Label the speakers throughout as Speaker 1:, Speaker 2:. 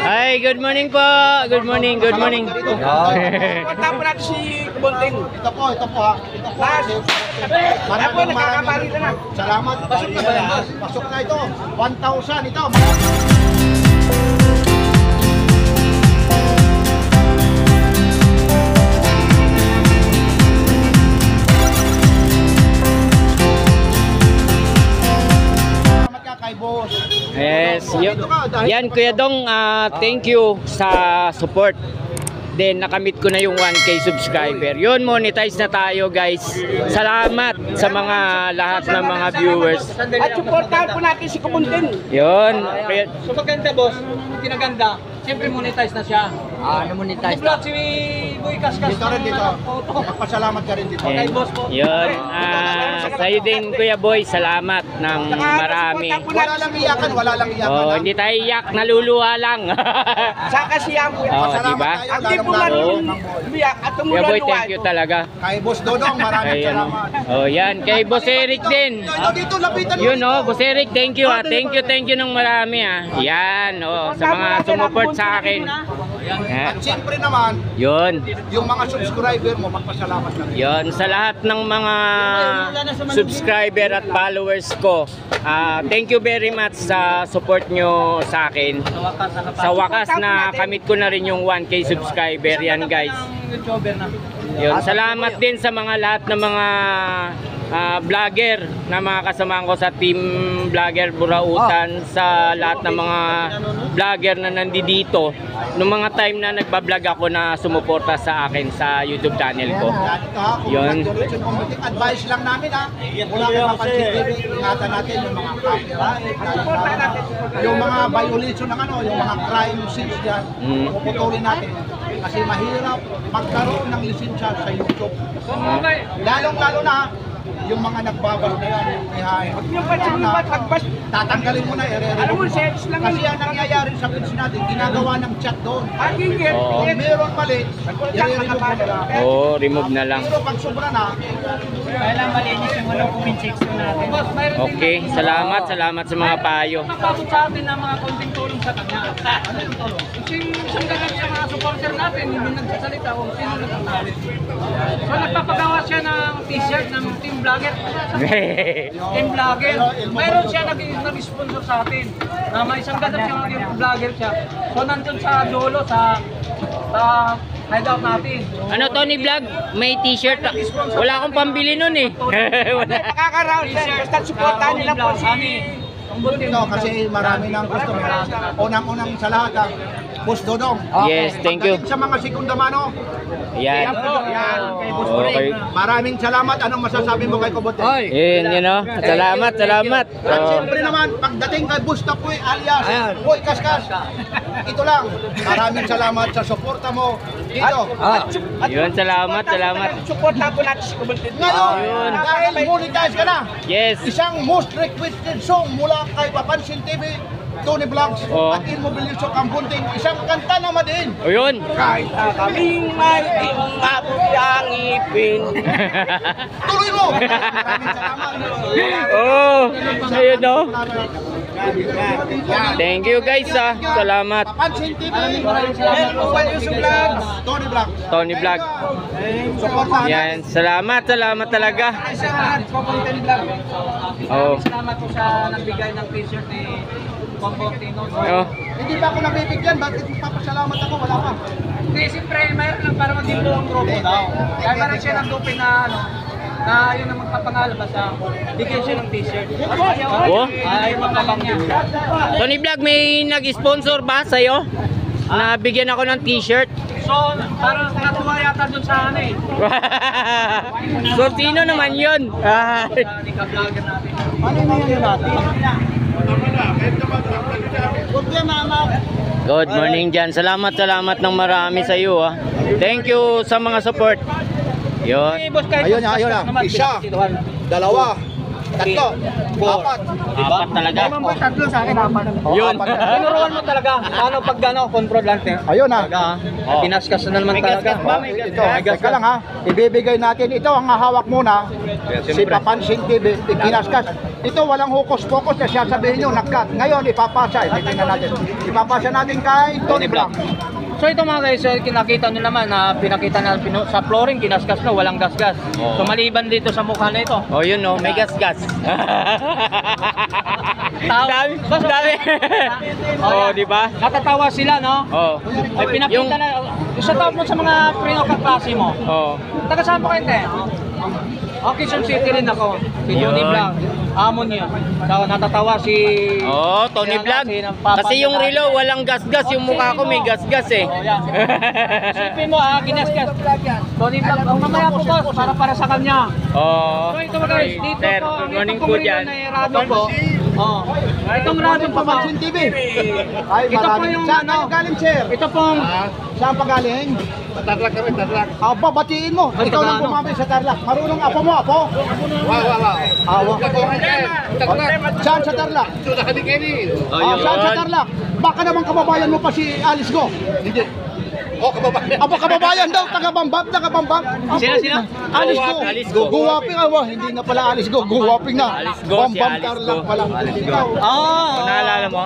Speaker 1: Ay, good morning po. Good morning, good morning.
Speaker 2: Punta po natin si Bunting.
Speaker 3: Ito po ha. Ito po.
Speaker 2: Maraming
Speaker 3: salamat. Pasok na ba yan, boss? Pasok na ito. 1,000 ito.
Speaker 1: Yes, yan Kuya Dong, thank you sa support. Then nakamit ko na yung 1K subscriber. Yun, monetize na tayo guys. Salamat sa mga lahat ng mga viewers.
Speaker 2: At supportahan po natin si Kubuntin.
Speaker 1: Yun.
Speaker 4: So maganda boss, kinaganda. Siyempre monetize na siya.
Speaker 1: Na-monetize
Speaker 4: Vlog si Boy Kaskas.
Speaker 3: Dito rin dito. Magpasalamat ka rin dito.
Speaker 4: Okay, boss po.
Speaker 1: Yun. Sa'yo din Kuya Boy, salamat ng marami.
Speaker 3: Wala lang iyakan, wala lang iyakan.
Speaker 1: Oh, hindi tayo iyak, naluluha lang.
Speaker 2: Sa kasiyahan po.
Speaker 1: Oh, diba?
Speaker 2: Hindi po malumiyak at
Speaker 1: Kuya Boy, thank you talaga.
Speaker 3: Kay Boss Dodong, maraming
Speaker 1: Ayan.
Speaker 3: salamat.
Speaker 1: Oh, yan. Kay Boss Eric din.
Speaker 3: Dito, lapitan mo.
Speaker 1: Yun oh, Boss Eric, thank you ah. Thank you ng marami ah. Yan oh, sa mga sumuport sa akin.
Speaker 3: At siyempre naman,
Speaker 1: Yun.
Speaker 3: yung mga subscriber mo, magpasalamat ka rin.
Speaker 1: Yun, sa lahat ng mga subscriber at followers ko, thank you very much sa support nyo sa akin. Sa wakas na kamit ko na rin yung 1K subscriber yan guys. Yun, salamat din sa mga lahat ng mga vlogger na mga kasamahan ko sa team vlogger Burautan, sa lahat ng mga vlogger na nandito nung mga time na nagbablog ako na sumuporta sa akin sa YouTube channel ko. Yun.
Speaker 3: Advice lang namin ha. Wala kang mapansin TV, ingatan natin yung mga copyright, yung mga violation ng yung mga crime scenes yan, puputulin natin. Kasi mahirap magkaroon ng lisensya sa YouTube. Lalong-lalo na yung mga nagbabas na yan, tatanggalin mo na, i-remove mo. Kasi yan nangyayari sa pins natin, ginagawa ng chat doon. Kung meron mali, i-remove mo na lang.
Speaker 1: Oo, remove na lang.
Speaker 3: Pero pag sobra na,
Speaker 4: Kailan malinis yung comment section natin. Boss, mayroon
Speaker 1: Okay, salamat sa mga payo.
Speaker 4: Napasok sa atin ng mga konting tulong sa kanya. Ano yung tulong? Kasi isang ganun sa mga supporter natin, hindi nagsasalita kung sino nagsasalit. So nagpapagawa siya ng t-shirt ng team vlogger. Team vlogger. Mayroon siya nag-sponsor sa atin. Na may isang ganun siya naging vlogger siya. So nandun sa dulo sa hideout natin.
Speaker 1: Ano Tony Vlog? May t-shirt. Wala akong pambili nun eh. Wala.
Speaker 2: Nakaka-round. Basta supportahan nila po si
Speaker 3: ito kasi marami ng customer. Unang-unang sa lahat, Boss Dodong.
Speaker 1: Yes, thank you.
Speaker 3: Pagdating sa mga segunda mano,
Speaker 1: Yan. Okay.
Speaker 3: maraming salamat. Anong masasabi mo kay Kubote?
Speaker 1: Yun o. Salamat.
Speaker 3: At siyempre naman, pagdating kay Boss Tapoy alias Boy Kaskas, ito lang. Maraming salamat sa suporta mo dito.
Speaker 1: Yun, salamat.
Speaker 2: supportahan po natin si Kubuntin.
Speaker 3: Ngayon, dahil monetize ka na.
Speaker 1: Yes.
Speaker 3: Isang most requested song mula kay Papansin TV, Tony Vlogs, at Immobilisyo Kambunting, isang kanta na madin.
Speaker 1: O yun.
Speaker 2: Kahit kaming may ingabot ang ipin.
Speaker 3: Tuloy mo! Maraming salamat.
Speaker 1: Ayun o. Thank you guys Salamat.
Speaker 3: Papansin TV, Tony Vlogs.
Speaker 1: Tony Vlog.
Speaker 3: Suportahan
Speaker 1: Yan. Salamat talaga.
Speaker 4: Sa Kubuntin Vlog.
Speaker 1: Oh.
Speaker 4: Salamat po sa nagbigay ng t-shirt ni Kumbutino.
Speaker 1: Oh.
Speaker 3: Hindi pa ako nabibigyan, bakit papasalamat ako? Wala pa.
Speaker 4: Hindi, siyempre, mayroon lang para maging buong grupo daw. Kaya parang siya ng dupin na na yun ang magpapangalabas sa bigyan siya ng t-shirt.
Speaker 1: Oh.
Speaker 4: Ay, magpapangin niya.
Speaker 1: Tony Vlog, may nag-sponsor ba sa'yo? Nabigyan ako ng t-shirt.
Speaker 4: So, parang natuwa yata dun sa ano eh.
Speaker 1: So, sino naman yun?
Speaker 4: Ika-vlogger natin.
Speaker 3: Ano yung mga natin?
Speaker 1: Good morning dyan. Salamat ng marami sa iyo. Thank you sa mga support. Yun.
Speaker 3: Ayun na. Isa, dalawa, Tatlo. Apat.
Speaker 1: Apat talaga.
Speaker 4: Tatlo sa akin, apat.
Speaker 1: Yun.
Speaker 4: Tinuruan mo talaga. Ano pag controlante?
Speaker 3: Ayun ha.
Speaker 1: Oh.
Speaker 4: Pinaskas na naman
Speaker 1: May gasgas ba? May
Speaker 3: Ito,
Speaker 1: gasgas.
Speaker 3: teka lang ha. Ibibigay natin. Ito ang hahawak muna. Si Papansin TV. Pinaskas. Ito walang hokus-pokus na siya sabihin nyo, nagkat. Ngayon, ipapasa. Tingnan natin. Ipapasa natin kay Tony Blanc.
Speaker 4: So ito mga guys, nakita nyo naman na pinakita na sa flooring, kinaskas na, walang gasgas.
Speaker 1: Oo.
Speaker 4: So maliban dito sa mukha na ito.
Speaker 1: Oh, yun no, may gas-gas. Dami, dami. Oh, di ba?
Speaker 4: Natatawa sila, no?
Speaker 1: Oh.
Speaker 4: Ay pinakita na, isa tawag mo sa mga preno kaklase mo.
Speaker 1: Oh.
Speaker 4: Taga saan po kayo, te? Okay, Quezon City rin ako. Si Tony
Speaker 1: Yun.
Speaker 4: Blanc. Amon yun. So, natatawa si...
Speaker 1: Oh, Tony Vlog. Kasi yung relo walang gas-gas, yung mukha ko may gas-gas eh.
Speaker 4: Oh, yan. Isipin mo, ginasgas. Tony Blanc, ang mamaya po boss, para sa kanya.
Speaker 1: Oh.
Speaker 4: So ito mga guys, dito
Speaker 1: Sir,
Speaker 4: po,
Speaker 1: good
Speaker 4: ang
Speaker 1: morning
Speaker 4: ito
Speaker 1: po
Speaker 4: pong
Speaker 1: dyan.
Speaker 4: relo na Rado po. Oh. Itong Rado po ba?
Speaker 3: Papansin TV. Ay,
Speaker 4: Ito po
Speaker 3: maraming.
Speaker 4: yung
Speaker 3: Saan
Speaker 4: ano?
Speaker 3: galing, sir?
Speaker 4: Ito pong...
Speaker 3: Saan pa galing? Tarlac kami, Tarlac. Aba, batiin mo.
Speaker 4: Ay,
Speaker 3: Ikaw lang
Speaker 4: Tagalog.
Speaker 3: bumami sa Tarlac. Marunong apo mo, apo? Wow. Awa. Saan sa Tarlac?
Speaker 1: Oh,
Speaker 3: Saan sa
Speaker 1: yun.
Speaker 3: Tarlac? Baka naman kababayan mo pa si Alice Go. Hindi. Kababayan. Aba, kababayan daw. Taga-bambang.
Speaker 4: Sino?
Speaker 3: Alice Go.
Speaker 1: Alice Go.
Speaker 3: Guwaping awa. Hindi na pala Alice Go. Guwaping na.
Speaker 1: Alice Go, si
Speaker 3: Bambam
Speaker 1: Alice
Speaker 3: Tarlac
Speaker 1: Go.
Speaker 3: pala.
Speaker 1: Alice Go.
Speaker 3: Ikaw.
Speaker 4: Oh!
Speaker 1: Naalala mo?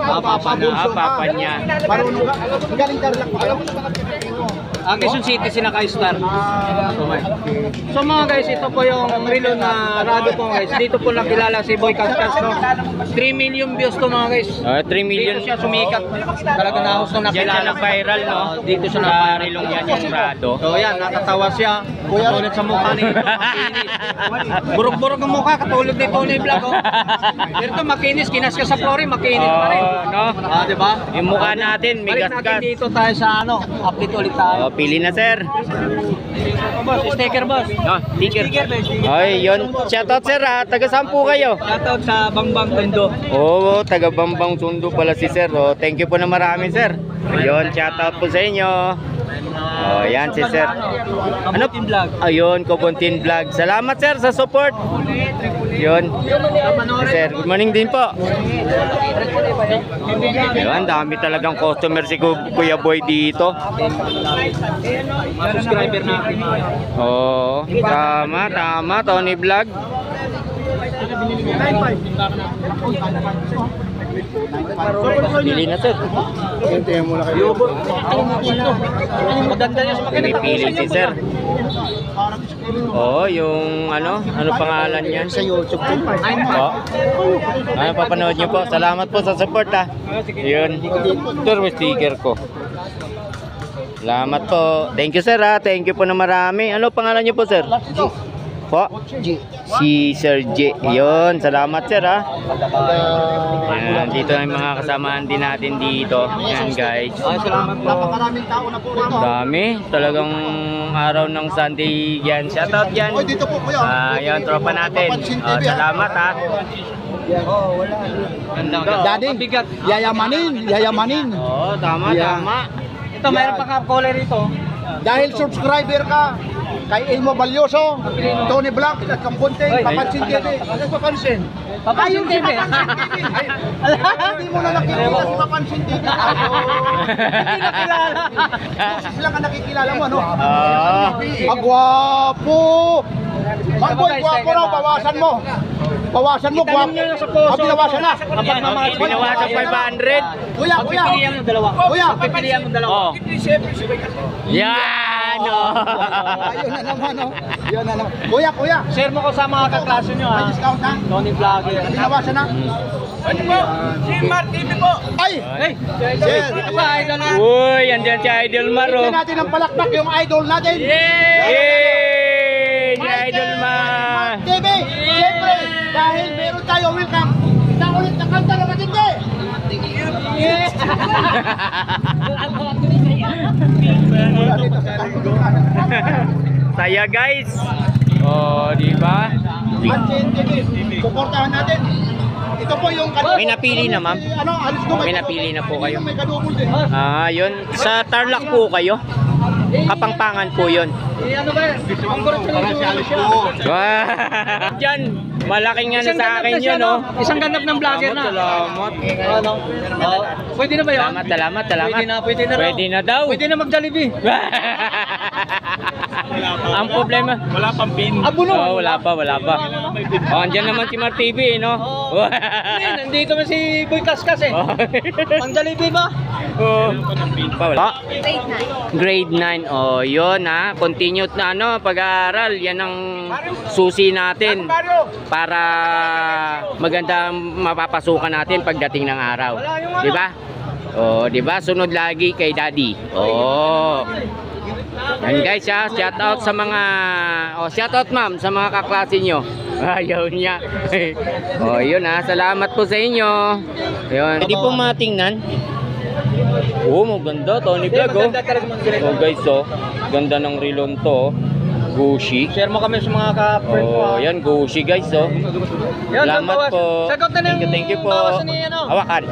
Speaker 3: Papa
Speaker 1: Papa niya.
Speaker 3: Marunong ka. Galing Tarlac pa kayo.
Speaker 4: Quezon City sinaka-star. So mga guys, ito po yung relo na Rado po guys. Dito po nakilala si Boy Cascas, no? 3 million views to mga guys.
Speaker 1: 3 million.
Speaker 4: Dito siya sumikat. Talaga na ako nung
Speaker 1: Diyan siya
Speaker 4: nakilala.
Speaker 1: na-viral, no?
Speaker 4: Dito siya
Speaker 1: Sa
Speaker 4: na
Speaker 1: relong yan yung Rado.
Speaker 4: So yan, nakatawa siya. Katulad sa mukha ni makinis. Burog-burog ang mukha, katulad ni Tony Vlog. Oh. Dito makinis, kinaskas sa flooring, makinis pa rin.
Speaker 1: Oh, no?
Speaker 4: Diba?
Speaker 1: Yung mukha natin, may
Speaker 4: Balik natin
Speaker 1: gas-gas.
Speaker 4: dito tayo sa update ulit tayo.
Speaker 1: Oh, pili na, sir.
Speaker 4: Boss, sticker boss.
Speaker 1: No, sticker. Ay, yun. Shoutout, sir, ha. Taga saan po kayo?
Speaker 4: Shoutout sa Bangbang Tondo.
Speaker 1: Oo, taga Bambang Sundo pala si sir. Oh, thank you po na marami, sir. Ayun, shoutout po sa inyo. Oh, yan si sir. Ano? Ayun, Kobontin Vlog. Salamat, sir, sa support. Yun. Sir, good morning din po. Ayun, dami talagang customer si Kuya Boy dito.
Speaker 4: Subscriber natin.
Speaker 1: Oo, tama, Tony Vlog. Pili na, sir.
Speaker 3: Hintayin mo na kayo.
Speaker 4: Maganda niya sa
Speaker 1: Pinipili si sir. Oo, yung ano pangalan niyan?
Speaker 3: Sa YouTube.
Speaker 1: Po. Ano, papanood niyo po. Salamat po sa support, ha. Yun. Sir, may sticker ko. Salamat po. Thank you, sir, ha. Thank you po na marami. Ano pangalan niyo po, sir? Po? Si Sir J. Yun. Salamat, sir, ha. Ayan, dito ang mga kasamaan din natin dito. Yan, guys.
Speaker 4: Salamat po.
Speaker 3: Napakaraming tao na po rito.
Speaker 1: Dami. Talagang araw ng Sunday yan. Shoutout yan.
Speaker 3: Oy, dito po kuya.
Speaker 1: Yan, tropa natin. Salamat, ha.
Speaker 3: Daddy, yayamanin.
Speaker 1: Oo, tama,
Speaker 3: Yeah.
Speaker 1: tama.
Speaker 4: Ito, mayroon pa ka-caller rito.
Speaker 3: Dahil subscriber ka kay Elmo Balyoso, Tony Blanc, at Kampунting, Papansin TV. Ano Papansin?
Speaker 4: Papansin TV.
Speaker 3: Hindi mo na nakikita si Papansin TV.
Speaker 4: Hindi nakilala.
Speaker 3: Boses lang ang nakikilala mo, no?
Speaker 1: Oo.
Speaker 3: Agwapo! Magboy, gwapo raw, bawasan mo. Bawasan mo, gwapo. Binawasan na.
Speaker 1: Binawasan 500.
Speaker 3: Kuya, kuya.
Speaker 4: Pipilihan ng dalawa.
Speaker 3: Kuya.
Speaker 4: Pipilihan ng dalawa.
Speaker 1: Oh. Yan, oh.
Speaker 3: Ayun na naman, no? Yun na naman. Kuya, kuya.
Speaker 4: Share mo ko sa mga kaklase nyo,
Speaker 3: May
Speaker 4: ha?
Speaker 3: discount na?
Speaker 4: Tony Vlogger.
Speaker 3: Binawasan na?
Speaker 2: Ano po? Si Mark TV po.
Speaker 3: Ay!
Speaker 4: Hey,
Speaker 3: Sir,
Speaker 4: ba, idol na?
Speaker 1: Uy, andyan si Idol Maro.
Speaker 3: tingnan natin ang palakpak yung idol natin.
Speaker 1: Yay! Si Idol Ma.
Speaker 3: TV, siyempre, dahil meron tayo welcome, isa ulit na kanta na matindi.
Speaker 1: Saya, guys. Oh, di ba?
Speaker 3: Pansin TV, suportahan natin. Ito po yung
Speaker 1: May napili na, ma'am?
Speaker 3: Ano, alis ko.
Speaker 1: May napili na po kayo.
Speaker 3: May kadubol din.
Speaker 1: Ah, yun. Sa Tarlac po kayo? Kapampangan po yun.
Speaker 4: Ano ba yan? Congratulations siya.
Speaker 1: Wow. Diyan, malaking ano sa akin yun, no?
Speaker 4: Isang ganap ng vlogger na.
Speaker 1: Salamat.
Speaker 4: Ano? Pwede na ba yun?
Speaker 1: Salamat.
Speaker 4: Pwede na raw.
Speaker 1: Pwede na daw.
Speaker 4: Pwede na mag-Jollibee.
Speaker 1: Ang problema,
Speaker 2: Wala pang pin.
Speaker 4: Abuno.
Speaker 1: oh, wala pa. Oh, andyan naman si Mar TV, no?
Speaker 4: Nandito man si Boy Kaskas eh. Ang Jollibee ba?
Speaker 1: Oh. Pa. Grade 9. Oh, yun ha. Continued na ano, pag-aaral. Yan ang susi natin para maganda mapapasukan natin pagdating ng araw. 'Di ba? Oh, 'di ba? Sunod lagi kay Daddy. Oh. Yan guys, ha. Shout out sa mga shout out ma'am sa mga kaklase nyo. Ayaw niya. Oh, yun ha. Salamat po sa inyo. Yun. Hindi po matingnan. Oh, maganda. Tony Vlog, oh. Oh, guys, oh. Ganda ng rilon to, oh. Gucci.
Speaker 4: Share mo kami sa mga ka-friend ko.
Speaker 1: Oh, yan, Gucci, guys, oh.
Speaker 4: Yan,
Speaker 1: Salamat po.
Speaker 4: Sagot na ng
Speaker 1: Thank you po.
Speaker 4: bawasan ni ano.
Speaker 1: Hawakan.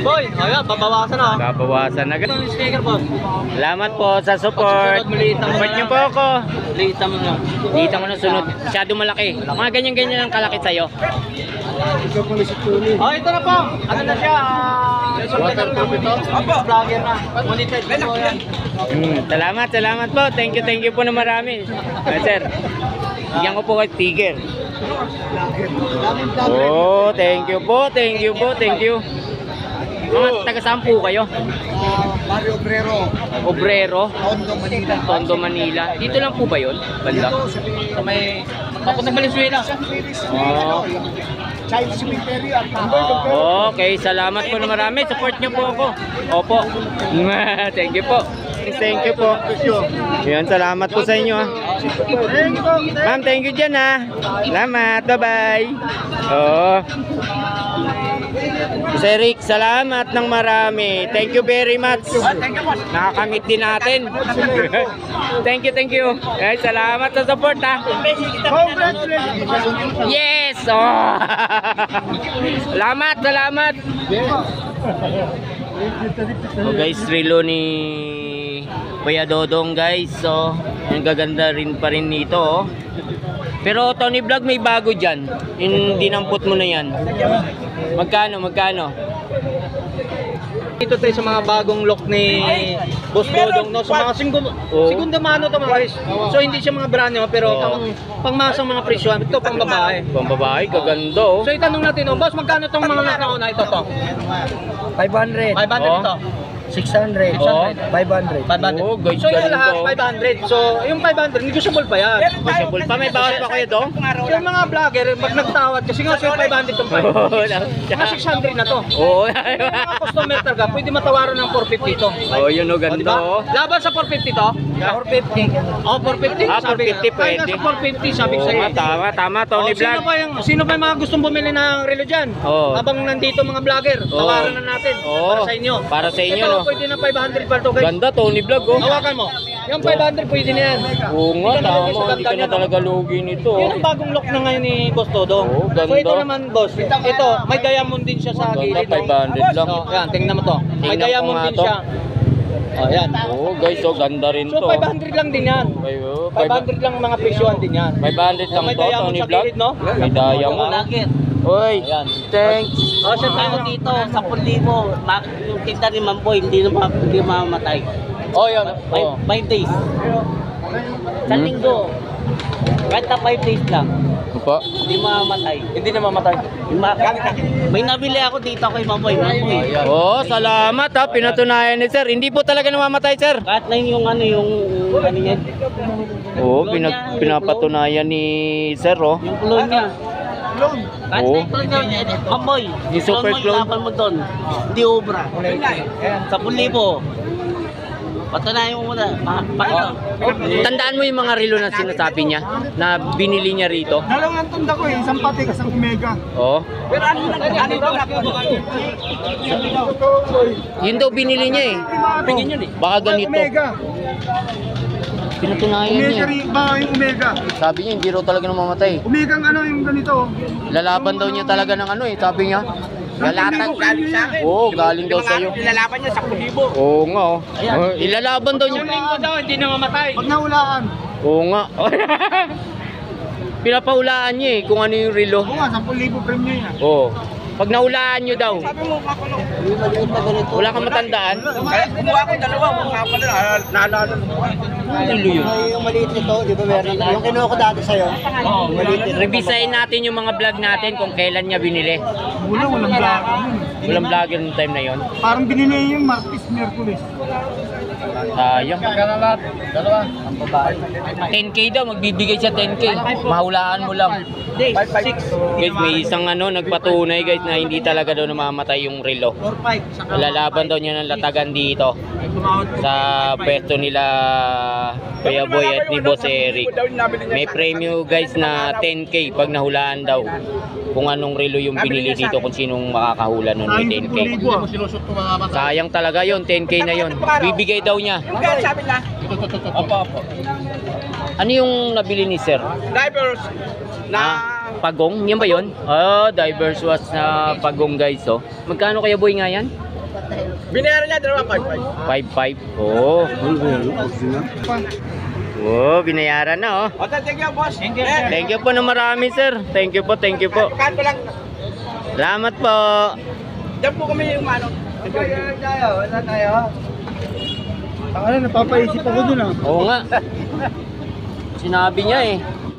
Speaker 4: Boy, ayan, babawasan na.
Speaker 1: Babawasan na.
Speaker 4: Ito yung sticker, boss.
Speaker 1: Salamat po sa support. Support niyo po ako.
Speaker 4: Lita mo na.
Speaker 1: Dito mo na sunod. Masyado malaki. Mga ganyan-ganyan ang kalaki sa'yo.
Speaker 4: Oh, ito na po. Ano na siya? Waterproof ito? Opo. Vlogger na. Monetize po yan.
Speaker 1: Salamat po. Thank you po na marami. Sir, bigyan ko po kay sticker. Oh, thank you po. Mga taga-saan po kayo?
Speaker 3: Mario Obrero,
Speaker 1: Obrero,
Speaker 3: Tondo, Manila.
Speaker 1: Tondo, Manila. Dito lang po ba yun? Banda?
Speaker 4: Sa may... Papunta Valenzuela.
Speaker 1: Oh.
Speaker 3: Child Cemetery at
Speaker 1: Okay, salamat po na marami. Support niyo po ako. Opo. Thank you po. Thank you po. Yan, salamat po sa inyo. Ma'am, thank you dyan ha. Salamat. Bye-bye. Oh. Sir Rick, salamat ng marami. Thank you very much. Nakakamit din natin. Thank you. Eh, salamat sa support ha. Yes! Oh. Salamat. Oh guys, relo ni Kuya Dodong guys. So, ang gaganda rin pa rin nito oh. Pero Tony Vlog may bago dyan. Hindi namput mo na yan. Magkano?
Speaker 4: Ito tayo sa mga bagong look ni Boss Dodong, no? Sa mga segunda mano to mga guys. So hindi siya mga brand new pero pangmasang mga presyo. Ito pang babae.
Speaker 1: Pang babae, kaganda oh.
Speaker 4: So itanong natin, oh, boss, magkano tong mga nakauna ito to?
Speaker 2: 500.
Speaker 4: 500 ito.
Speaker 2: 600.
Speaker 1: Oh.
Speaker 2: 500.
Speaker 4: 500.
Speaker 1: Oh, guys,
Speaker 4: So yung
Speaker 1: ganito.
Speaker 4: lahat 500. So yung 500 negotiable pa yan.
Speaker 1: Negotiable pa, may bawas pa kayo dong?
Speaker 4: So yung mga vlogger, pag nagtawad, kasi nga so 500 itong 500. Mga 600 na to.
Speaker 1: Oo.
Speaker 4: Yung mga customer talaga, pwede matawaran ng 450 to.
Speaker 1: Oh, yun oh,
Speaker 4: O,
Speaker 1: ganda
Speaker 4: diba?
Speaker 1: oh.
Speaker 4: Laban sa 450 to? 450. Oh, 450.
Speaker 1: Ah,
Speaker 4: Sabi
Speaker 1: 450
Speaker 4: nga. Kaya nga
Speaker 1: pwede.
Speaker 4: sa 450, sabi ko sa'yo.
Speaker 1: Tama, Tony Vlog.
Speaker 4: Sino ba yung mga gustong bumili ng relo dyan?
Speaker 1: Oo.
Speaker 4: Habang nandito mga vlogger,
Speaker 1: Oo.
Speaker 4: tawaran na natin.
Speaker 1: Oo.
Speaker 4: Para sa inyo.
Speaker 1: Para sa inyo,
Speaker 4: Ito,
Speaker 1: no?
Speaker 4: pwede na 500 pa to guys.
Speaker 1: Ganda, Tony Vlog oh.
Speaker 4: Hawakan mo. Yung 500 pwede na yan.
Speaker 1: Oo nga,
Speaker 4: Hindi ka nalagay sa
Speaker 1: tama. Hindi ka
Speaker 4: ganda
Speaker 1: na
Speaker 4: niya, no?
Speaker 1: talaga lugi nito.
Speaker 4: Yun ang bagong look na ngayon ni Boss Dodong.
Speaker 1: Oo, ganda.
Speaker 4: So ito naman boss, ito may diamond din siya sa
Speaker 1: Ganda,
Speaker 4: gilid. no?
Speaker 1: 500 lang.
Speaker 4: So, yan, tingnan mo to. May
Speaker 1: Tingnan ko
Speaker 4: diamond
Speaker 1: nga
Speaker 4: din
Speaker 1: to.
Speaker 4: siya. Oh, yan.
Speaker 1: Oo guys, oh, ganda rin
Speaker 4: So
Speaker 1: to.
Speaker 4: 500 lang din yan. 500 lang mga presyohan din yan.
Speaker 1: 500 lang
Speaker 4: May
Speaker 1: to,
Speaker 4: diamond
Speaker 1: Tony
Speaker 4: sa
Speaker 1: Vlog.
Speaker 4: gilid, no?
Speaker 1: May diamond. Oy, thanks.
Speaker 5: O, sa tao dito, 10,000. Yung tinda ni Mamboy, hindi mamamatay.
Speaker 1: Oh, yan. Oh.
Speaker 5: 5 days. Sa linggo. Kahit na 5 days lang.
Speaker 1: Opo.
Speaker 5: Hindi mamamatay.
Speaker 1: Hindi na mamatay.
Speaker 5: May nabili ako dito kay Mamboy. Mamboy.
Speaker 1: Oh, salamat ha. Pinatunayan ni sir. Hindi po talaga namamatay, sir.
Speaker 5: Kahit na yung ano niya.
Speaker 1: Oo, pinapatunayan ni sir, oh.
Speaker 5: Yung kulon niya. Kahit
Speaker 1: Oo.
Speaker 5: na yung kulon niya. Mamboy.
Speaker 1: Yung super
Speaker 5: Mamboy,
Speaker 1: clone.
Speaker 5: laban mo doon. Hindi obra. 10,000. Patunayan mo muna. Pakita.
Speaker 1: Tandaan mo yung mga relo na sinasabi niya na binili niya rito.
Speaker 3: Dalawang tunda ko isang pati, isang Omega.
Speaker 1: Oh.
Speaker 3: Pero ano
Speaker 1: Yun daw binili niya eh.
Speaker 3: Tingin yun
Speaker 1: Baka ganito.
Speaker 3: Omega.
Speaker 1: Pinatunayan niya. eh.
Speaker 3: Ba yung Omega?
Speaker 1: Sabi niya hindi raw talaga namamatay.
Speaker 3: Omega ang ano yung ganito.
Speaker 1: Lalaban daw niya talaga ng ano eh, sabi niya. Galatag.
Speaker 2: Galing sa akin.
Speaker 1: Oo, galing daw sa'yo.
Speaker 2: Nilalaban niya sa kulibo.
Speaker 1: Oo nga, oh. Oh, ilalaban daw niya.
Speaker 4: Linggo daw, hindi namamatay.
Speaker 3: Pag naulaan.
Speaker 1: Oo nga. Pinapaulaan niya eh, kung ano yung relo.
Speaker 3: Oo nga, 10,000 premium yan.
Speaker 1: Oo. Pag naulaan nyo daw,
Speaker 2: Sabi mo, makulong.
Speaker 1: wala kang matandaan.
Speaker 2: Kaya kumuha ko dalawa, kung nga pala, naalala mo.
Speaker 1: Relo yun.
Speaker 5: Yung maliit nito, di ba meron? Yung kinuha ko dati sa'yo. Yung maliit nito.
Speaker 1: Revisayin natin yung mga vlog natin kung kailan niya binili.
Speaker 3: Walang vlog.
Speaker 1: Walang vlogger ng time na yon.
Speaker 3: Parang binili niya yung Martes, Miyerkules.
Speaker 1: Sayang. 10k daw, magbibigay siya 10k. Mahulaan mo lang.
Speaker 2: 5-6.
Speaker 1: Guys, may isang nagpatunay guys na hindi talaga daw namamatay yung relo.
Speaker 2: 4-5.
Speaker 1: Lalaban daw niya ng latagan dito sa pwesto nila Kuya Boy at ni Boss Eric. May premyo guys na 10k pag nahulaan daw kung anong relo yung binili dito, kung sinong makakahula nun may 10k. Sayang talaga yon, 10k na yon. Bibigay daw niya.
Speaker 2: Kaya sabi na, opo.
Speaker 1: Ano yung nabili ni Sir?
Speaker 2: Divers na
Speaker 1: Pagong? Yan ba yun? Divers was na pagong guys, oh. Magkano Kuya Boy nga yan?
Speaker 2: binayaran niya, dalawa 5-5.
Speaker 1: 5-5. Oh. Oh, binayaran na, oh.
Speaker 2: O, thank you, boss.
Speaker 1: Thank you po na marami, sir. Thank you po, thank you po.
Speaker 2: Kanto lang.
Speaker 1: Salamat po.
Speaker 2: Diyan po kami yung ano.
Speaker 3: Wala tayo. Ang napapaisip ako dun ah.
Speaker 1: Oo nga. Sinabi niya eh.